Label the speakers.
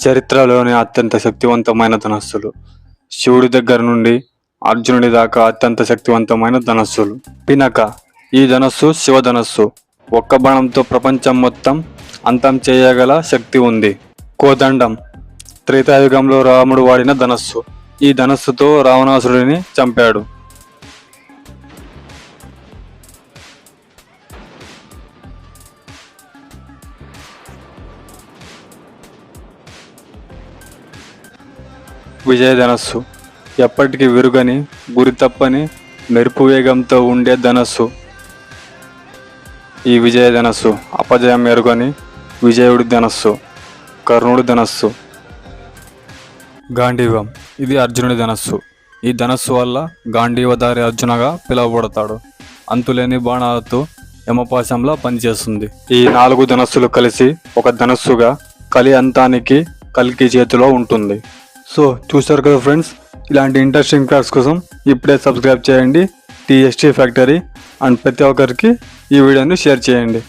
Speaker 1: చరిత్రలోని అత్యంత శక్తివంతమైన ధనస్సులు. శివుడి దగ్గర నుండి అర్జునుడి దాకా అత్యంత శక్తివంతమైన ధనస్సులు. పినక. ఈ ధనస్సు శివధనస్సు. ఒక్క బాణంతో ప్రపంచం మొత్తం అంతం చేయగల శక్తి ఉంది. కోదండం. త్రేతాయుగంలో రాముడు వాడిన ధనస్సు. ఈ ధనస్సుతో రావణాసురుడిని చంపాడు. విజయధనస్సు. ఎప్పటికీ విరుగని, గురి తప్పని, మెరుపు వేగంతో ఉండే ధనస్సు. ఈ విజయధనస్సు అపజయం ఎరుగని విజయుడి ధనస్సు. కర్ణుడి ధనస్సు. గాంధీవం. ఇది అర్జునుడి ధనస్సు. ఈ ధనస్సు వల్ల గాంధీవధారి అర్జునగా పిలువబడతాడు. అంతులేని బాణాలతో యమపాశంలా పనిచేస్తుంది. ఈ 4 ధనస్సులు కలిసి ఒక ధనస్సుగా కలి అంతానికి కల్కి చేతిలో ఉంటుంది. సో చూసారు కదా ఫ్రెండ్స్, ఇలాంటి ఇంట్రెస్టింగ్ ఫ్యాక్ట్స్ కోసం ఇప్పుడే సబ్స్క్రైబ్ చేయండి TST ఫ్యాక్టరీ. అండ్ ప్రతి ఒక్కరికి ఈ వీడియోని షేర్ చేయండి.